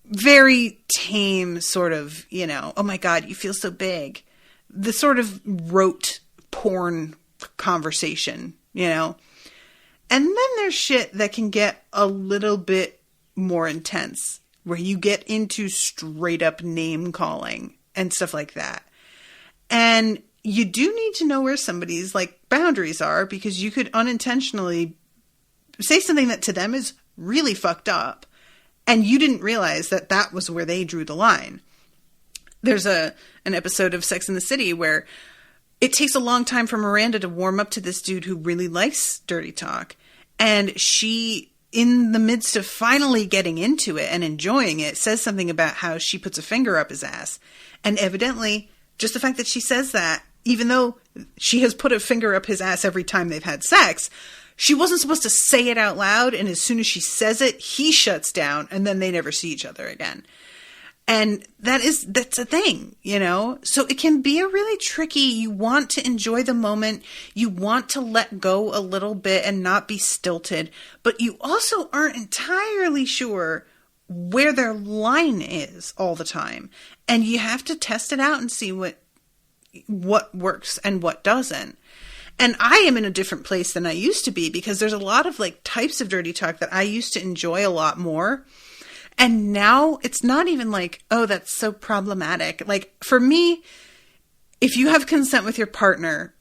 Very tame sort of, oh my God, you feel so big. The sort of rote porn conversation, And then there's shit that can get a little bit more intense, where you get into straight up name calling and stuff like that. And you do need to know where somebody's like boundaries are, because you could unintentionally say something that to them is really fucked up, and you didn't realize that that was where they drew the line. There's an episode of Sex and the City where it takes a long time for Miranda to warm up to this dude who really likes dirty talk. And she, in the midst of finally getting into it and enjoying it, says something about how she puts a finger up his ass. And evidently, just the fact that she says that, even though she has put a finger up his ass every time they've had sex, she wasn't supposed to say it out loud. And as soon as she says it, he shuts down, and then they never see each other again. And that's a thing, So it can be a really tricky, you want to enjoy the moment, you want to let go a little bit and not be stilted, but you also aren't entirely sure where their line is all the time. And you have to test it out and see what works and what doesn't. And I am in a different place than I used to be, because there's a lot of like types of dirty talk that I used to enjoy a lot more. And now it's not even like, oh, that's so problematic. Like, for me, if you have consent with your partner,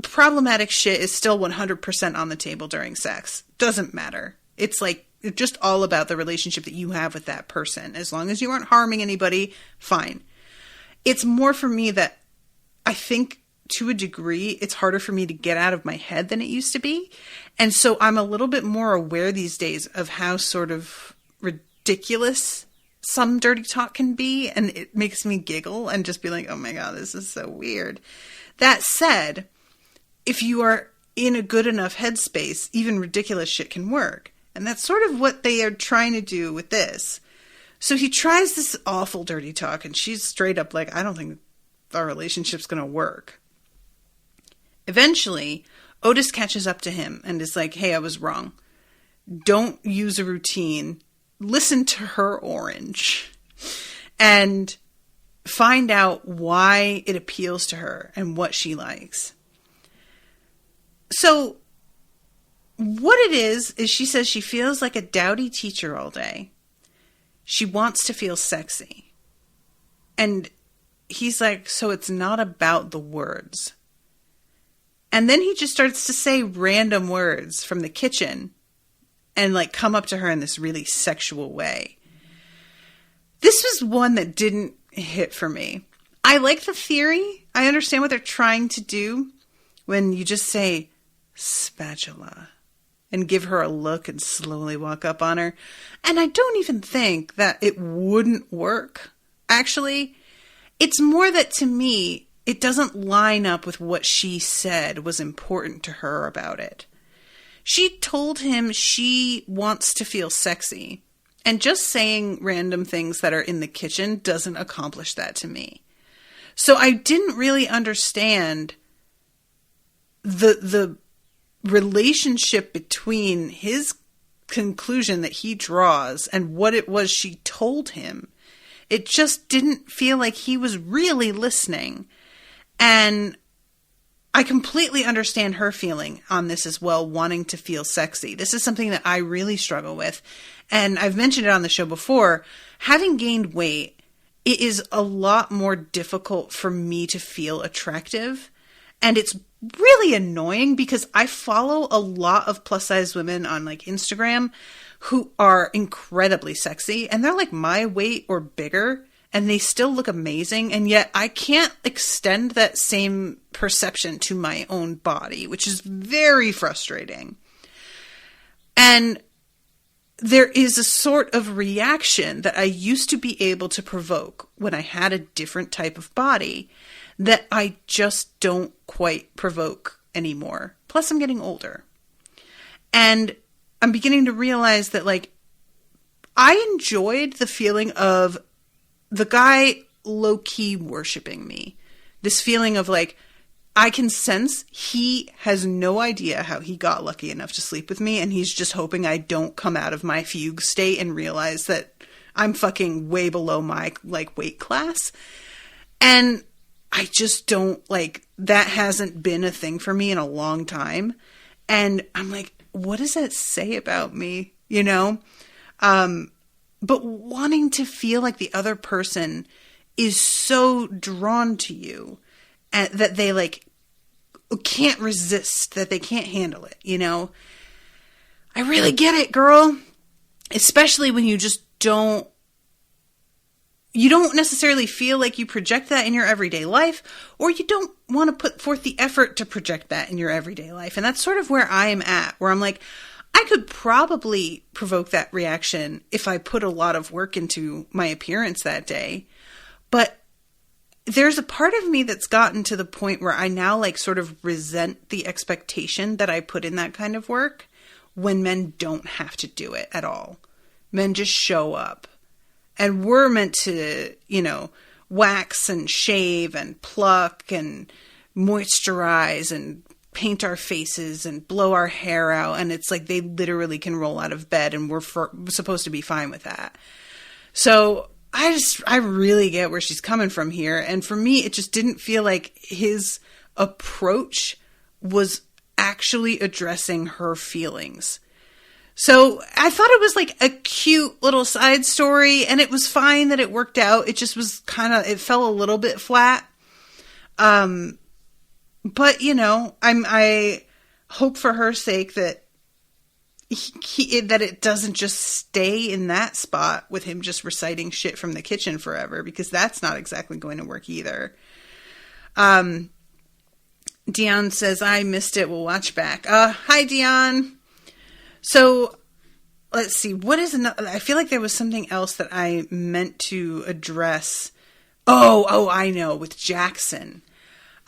problematic shit is still 100% on the table during sex. Doesn't matter. It's like, it's just all about the relationship that you have with that person. As long as you aren't harming anybody, fine. It's more for me that I think to a degree, it's harder for me to get out of my head than it used to be. And so I'm a little bit more aware these days of how sort of ridiculous some dirty talk can be. And it makes me giggle and just be like, oh my God, this is so weird. That said, if you are in a good enough headspace, even ridiculous shit can work. And that's sort of what they are trying to do with this. So he tries this awful dirty talk, and she's straight up like, I don't think our relationship's going to work. Eventually, Otis catches up to him and is like, hey, I was wrong. Don't use a routine. Listen to her orange. And find out why it appeals to her and what she likes. So, what it is she says she feels like a dowdy teacher all day. She wants to feel sexy. And he's like, so it's not about the words. And then he just starts to say random words from the kitchen and like come up to her in this really sexual way. This was one that didn't hit for me. I like the theory. I understand what they're trying to do when you just say spatula and give her a look and slowly walk up on her. And I don't even think that it wouldn't work. Actually, it's more that to me, it doesn't line up with what she said was important to her about it. She told him she wants to feel sexy. And just saying random things that are in the kitchen doesn't accomplish that to me. So I didn't really understand the relationship between his conclusion that he draws and what it was she told him. It just didn't feel like he was really listening. And I completely understand her feeling on this as well, wanting to feel sexy. This is something that I really struggle with. And I've mentioned it on the show before. Having gained weight, it is a lot more difficult for me to feel attractive. And it's really annoying because I follow a lot of plus size women on like Instagram who are incredibly sexy and they're like my weight or bigger and they still look amazing. And yet I can't extend that same perception to my own body, which is very frustrating. And there is a sort of reaction that I used to be able to provoke when I had a different type of body that I just don't quite provoke anymore. Plus, I'm getting older. And I'm beginning to realize that, like, I enjoyed the feeling of the guy low-key worshiping me. This feeling of, like, I can sense he has no idea how he got lucky enough to sleep with me, and he's just hoping I don't come out of my fugue state and realize that I'm fucking way below my, like, weight class. And I just don't, like, that hasn't been a thing for me in a long time. And I'm like, what does that say about me? You know? But wanting to feel like the other person is so drawn to you that they, like, can't resist, that they can't handle it, you know? I really get it, girl. Especially when you just don't necessarily feel like you project that in your everyday life, or you don't want to put forth the effort to project that in your everyday life. And that's sort of where I am at, where I'm like, I could probably provoke that reaction if I put a lot of work into my appearance that day. But there's a part of me that's gotten to the point where I now, like, sort of resent the expectation that I put in that kind of work when men don't have to do it at all. Men just show up. And we're meant to, you know, wax and shave and pluck and moisturize and paint our faces and blow our hair out. And it's like they literally can roll out of bed and we're supposed to be fine with that. So I really get where she's coming from here. And for me, it just didn't feel like his approach was actually addressing her feelings. So I thought it was like a cute little side story, and it was fine that it worked out. It just was it fell a little bit flat. But you know, I hope for her sake that that it doesn't just stay in that spot with him just reciting shit from the kitchen forever, because that's not exactly going to work either. Dion says, I missed it. We'll watch back. Hi, Dion. So let's see. What is another? I feel like there was something else that I meant to address. Oh, I know, with Jackson.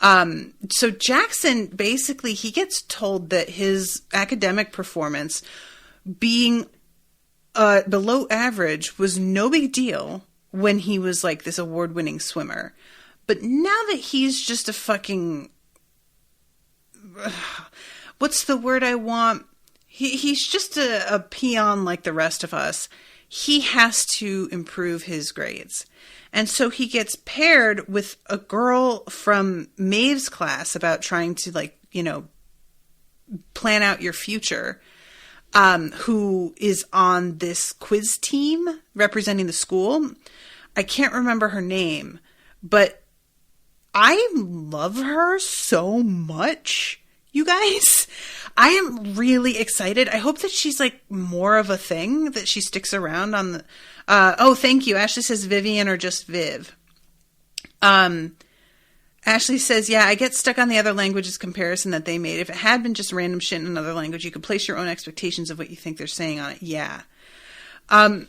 So Jackson, basically, he gets told that his academic performance being below average was no big deal when he was like this award-winning swimmer. But now that he's just a fucking... what's the word I want? He's just a peon like the rest of us. He has to improve his grades. And so he gets paired with a girl from Maeve's class about trying to, like, you know, plan out your future, who is on this quiz team representing the school. I can't remember her name, but I love her so much, you guys. I am really excited. I hope that she's like more of a thing, that she sticks around on the... oh, thank you. Ashley says Vivian or just Viv. Ashley says, yeah, I get stuck on the other languages comparison that they made. If it had been just random shit in another language, you could place your own expectations of what you think they're saying on it. Yeah.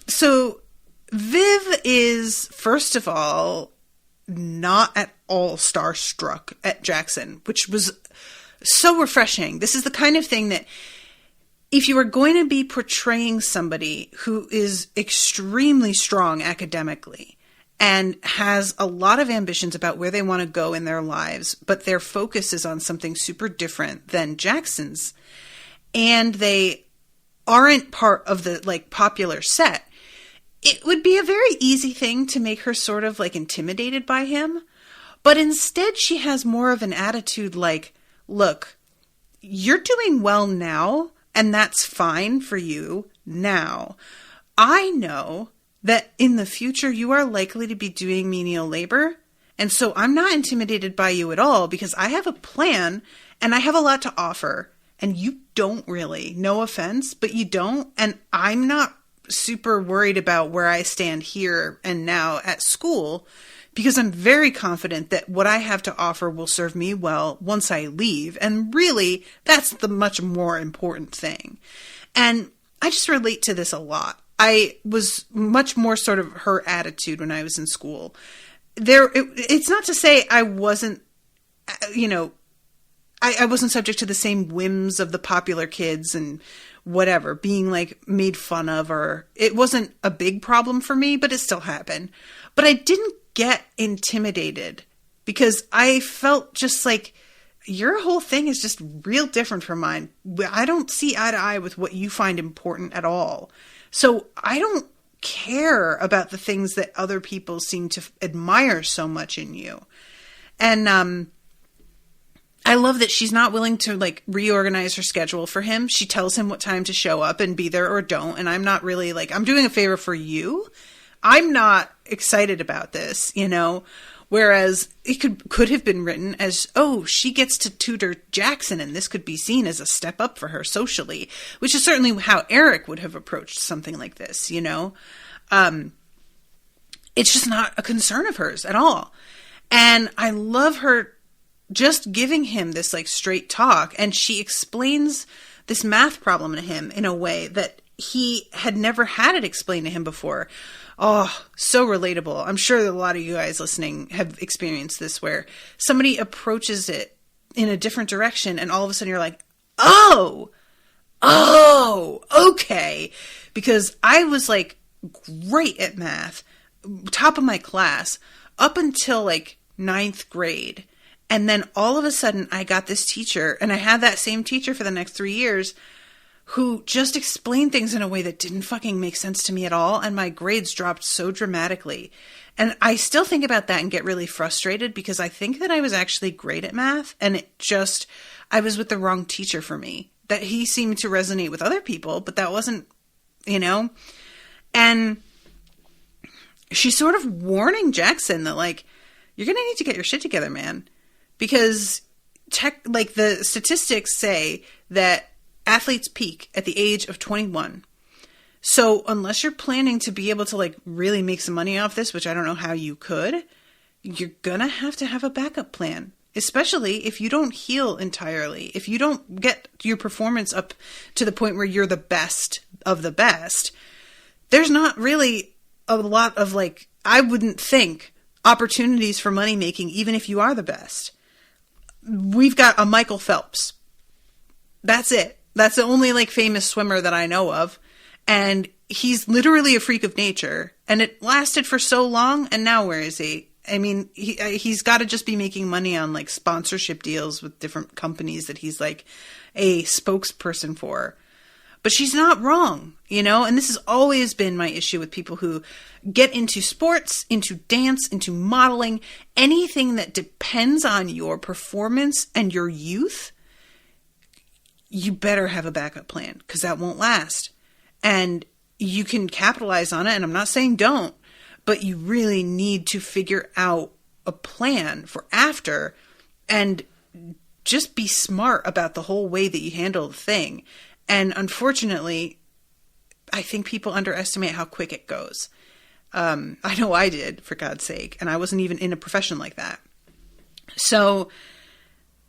So Viv is, first of all, not at all starstruck at Jackson, which was so refreshing. This is the kind of thing that if you are going to be portraying somebody who is extremely strong academically and has a lot of ambitions about where they want to go in their lives, but their focus is on something super different than Jackson's, and they aren't part of the like popular set, it would be a very easy thing to make her sort of like intimidated by him. But instead she has more of an attitude like, look, you're doing well now, and that's fine for you now. I know that in the future you are likely to be doing menial labor, and so I'm not intimidated by you at all because I have a plan and I have a lot to offer, and you don't really. No offense, but you don't, and I'm not super worried about where I stand here and now at school, because I'm very confident that what I have to offer will serve me well once I leave. And really, that's the much more important thing. And I just relate to this a lot. I was much more sort of her attitude when I was in school. It's not to say I wasn't, you know, I wasn't subject to the same whims of the popular kids and whatever, being like made fun of, or it wasn't a big problem for me, but it still happened. But I didn't get intimidated because I felt just like, your whole thing is just real different from mine. I don't see eye to eye with what you find important at all. So I don't care about the things that other people seem to admire so much in you. And I love that she's not willing to like reorganize her schedule for him. She tells him what time to show up and be there or don't. And I'm not really like, I'm doing a favor for you. I'm not excited about this, you know, whereas it could have been written as, oh, she gets to tutor Jackson and this could be seen as a step up for her socially, which is certainly how Eric would have approached something like this, you know. It's just not a concern of hers at all. And I love her just giving him this like straight talk, and she explains this math problem to him in a way that he had never had it explained to him before. Oh, so relatable. I'm sure that a lot of you guys listening have experienced this, where somebody approaches it in a different direction and all of a sudden you're like, oh, okay. Because I was like great at math, top of my class, up until like 9th grade. And then all of a sudden I got this teacher, and I had that same teacher for the next 3 years, who just explained things in a way that didn't fucking make sense to me at all. And my grades dropped so dramatically. And I still think about that and get really frustrated because I think that I was actually great at math, and I was with the wrong teacher for me. That he seemed to resonate with other people, but that wasn't, you know. And she's sort of warning Jackson that like, you're going to need to get your shit together, man. Because the statistics say that athletes peak at the age of 21. So unless you're planning to be able to like really make some money off this, which I don't know how you could, you're going to have a backup plan, especially if you don't heal entirely. If you don't get your performance up to the point where you're the best of the best, there's not really a lot of, like, I wouldn't think, opportunities for money making, even if you are the best. We've got a Michael Phelps. That's it. That's the only, like, famous swimmer that I know of. And he's literally a freak of nature. And it lasted for so long, and now where is he? I mean, he's got to just be making money on, like, sponsorship deals with different companies that he's, like, a spokesperson for. But she's not wrong, you know? And this has always been my issue with people who get into sports, into dance, into modeling, anything that depends on your performance and your youth. You better have a backup plan, because that won't last. And you can capitalize on it, and I'm not saying don't, but you really need to figure out a plan for after, and just be smart about the whole way that you handle the thing. And unfortunately, I think people underestimate how quick it goes. I know I did, for God's sake, and I wasn't even in a profession like that. So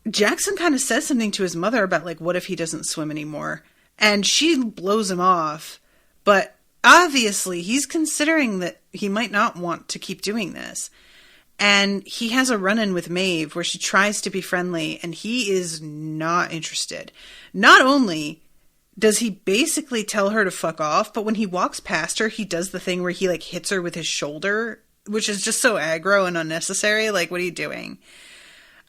Jackson kind of says something to his mother about, like, what if he doesn't swim anymore? And she blows him off, but obviously he's considering that he might not want to keep doing this. And he has a run-in with Maeve where she tries to be friendly, and he is not interested. Not only does he basically tell her to fuck off, but when he walks past her, he does the thing where he, like, hits her with his shoulder, which is just so aggro and unnecessary. Like, what are you doing?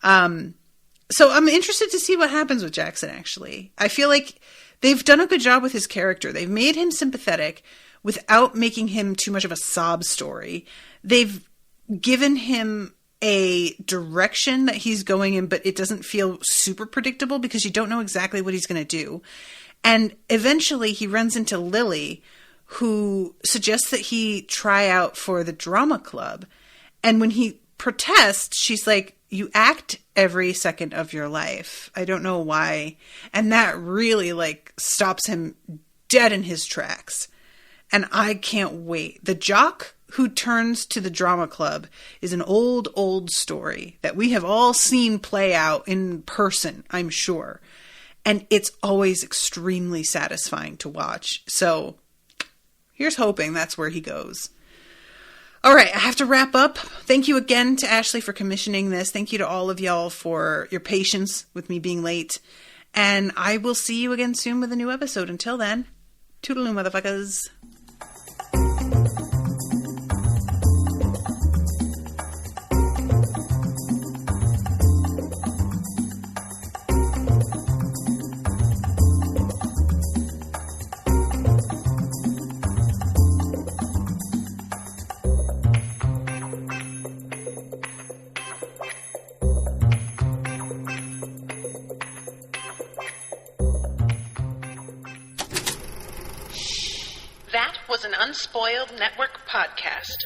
So I'm interested to see what happens with Jackson, actually. I feel like they've done a good job with his character. They've made him sympathetic without making him too much of a sob story. They've given him a direction that he's going in, but it doesn't feel super predictable because you don't know exactly what he's going to do. And eventually he runs into Lily, who suggests that he try out for the drama club. And when he protests, she's like, you act every second of your life. I don't know why. And that really, like, stops him dead in his tracks. And I can't wait. The jock who turns to the drama club is an old story that we have all seen play out in person, I'm sure. And it's always extremely satisfying to watch. So here's hoping that's where he goes. All right, I have to wrap up. Thank you again to Ashleigh for commissioning this. Thank you to all of y'all for your patience with me being late. And I will see you again soon with a new episode. Until then, toodaloo, motherfuckers. That was an Unspoiled Network podcast.